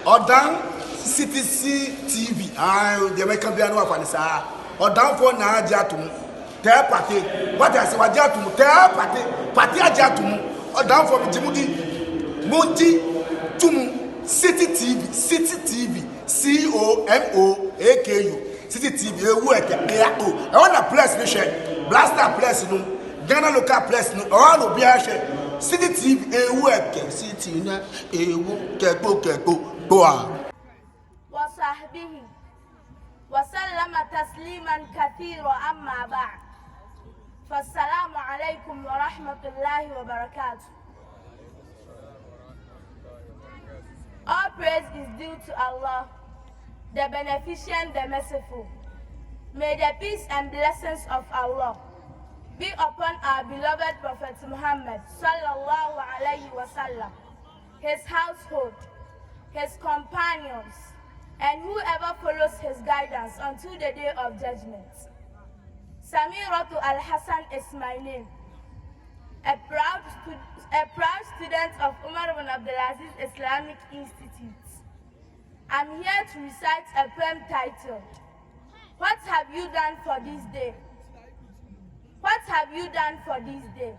Odan CTC TV. The American piano of Anissa. Odan for na jatum. Tell party. What I say, what jatum? Tell party. Party jatum. Odan for Jimudi. Monti Tumu. City TV. City TV. COMOAKU. City TV. I want a place to share. Blaster place no. Ghana local place no. All will be a share. City TV. City na. Keko. وصحبه وسلم تسليما كثيرا أما بعد فالسلام عليكم ورحمة الله وبركاته. All praise is due to Allah, the Beneficent, the Merciful. May the peace and blessings of Allah be upon our beloved Prophet Muhammad sallallahu alaihi wasallam, his household, his companions, and whoever follows his guidance until the day of judgment. Samiratu Al-Hassan is my name, a proud student of Umar ibn Abdulaziz Islamic Institute. I'm here to recite a poem titled, What Have You Done for This Day? What have you done for this day?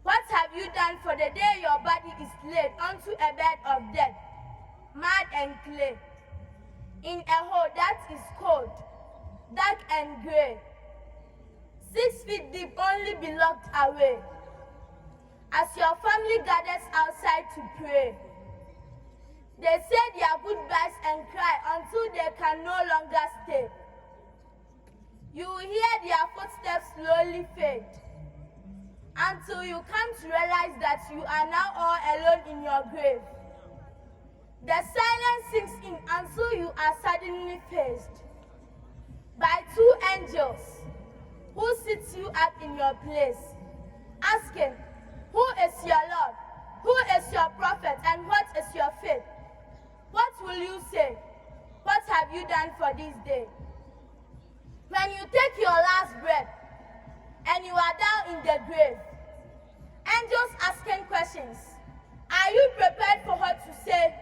What have you done for the day your body is laid onto a bed of death, mud and clay, in a hole that is cold, dark and grey, 6 feet deep, only be locked away, as your family gathers outside to pray? They say their goodbyes and cry until they can no longer stay. You will hear their footsteps slowly fade, until you come to realize that you are now all alone in your grave. The silence sinks in until you are suddenly faced by 2 angels who sit you up in your place, asking, who is your Lord, who is your prophet, and what is your faith? What will you say? What have you done for this day? When you take your last breath and you are down in the grave, angels asking questions, are you prepared for what to say?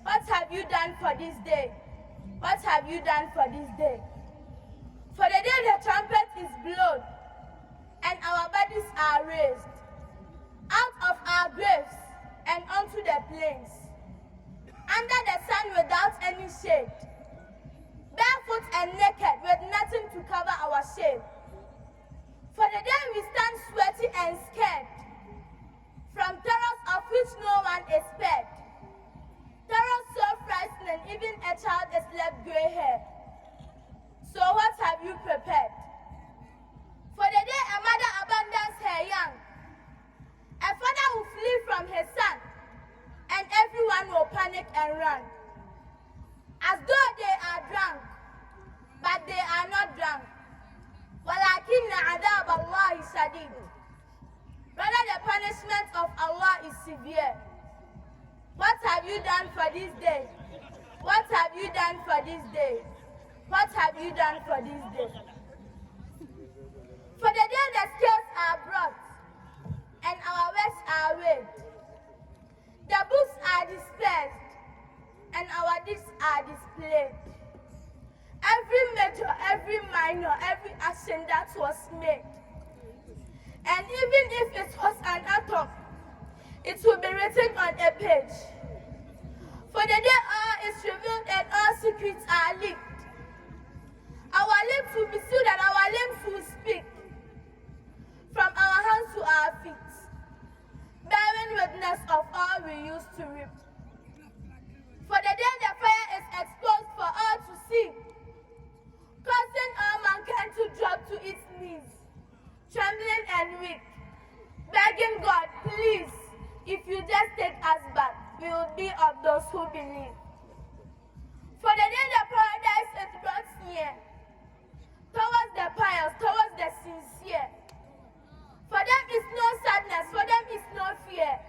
What have you done for this day? What have you done for this day? For the day the trumpet is blown and our bodies are raised out of our graves and onto the plains, under the sun without any shade, barefoot and naked with nothing to cover our shame. For the day we stand sweaty and scared from terrors of which no one is spared. Terrors so frightening, even a child is left gray hair. So what have you prepared? For the day a mother abandons her young, a father will flee from his son, and everyone will panic and run, as though they are drunk, but they are not drunk. وَلَكِنَّ عَذَابَ اللَّهِ شَدِيدٌ. Rather, the punishment of Allah is severe. What have you done for this day? What have you done for this day? What have you done for this day? For the day the scales are brought and our works are weighed, the books are dispersed and our deeds are displayed. Every major, every minor, every action that was made, and even if it was an atom, it will be written on a page. For the day all is revealed and all secrets are leaked, our lips will be sealed and our limbs will speak, from our hands to our feet, bearing witness of all we used to reap. For the day the fire is exposed for all to see, causing all mankind to drop to its knees, trembling and weak, begging God, please, if you just take us back, we will be of those who believe. For the day the paradise is brought near, towards the pious, towards the sincere, for them is no sadness, for them is no fear,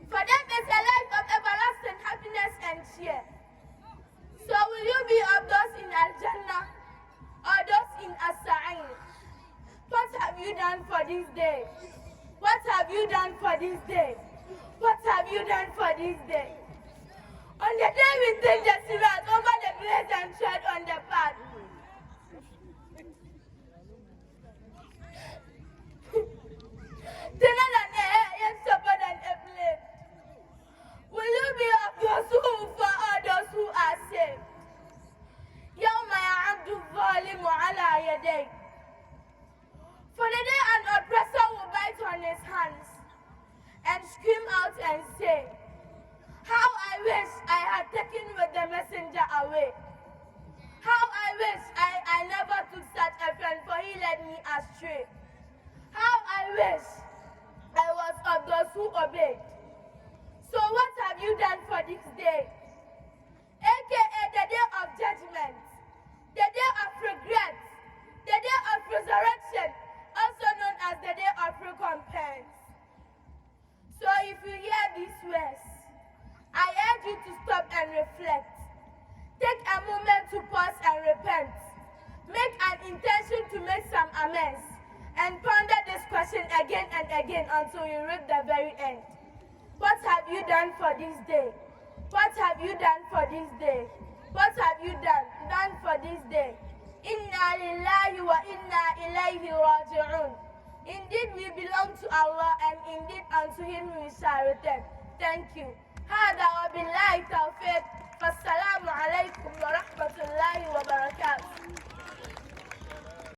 for them is a life of everlasting happiness and cheer. So will you be of those in Al-Jannah or those in As-Sa'ir? What have you done for this day? What have you done for this day? What have you done for this day? On the day we take the sirat over the place and tread on the path. Will you be of those who fall or those who are saved? يوم يعض الظالم على يديه. For the day an oppressor will bite on his hands and scream out and say, how I wish I had taken with the messenger away. How I wish I never took such a friend, for he led me astray. How I wish I was of those who obeyed. So what have you done for this day? AKA the day of judgment, the day of regret, the day of resurrection, also known as the day of recompense. So if you hear these words, I urge you to stop and reflect. Take a moment to pause and repent. Make an intention to make some amends and ponder this question again and again until you reach the very end. What have you done for this day? What have you done for this day? What have you done for this day? Inna lillahi wa inna ilayhi raji'un. Indeed we belong to Allah and indeed unto Him we shall return. Thank you. هذا وبالله التوفيق. فالسلام عليكم ورحمة الله وبركاته.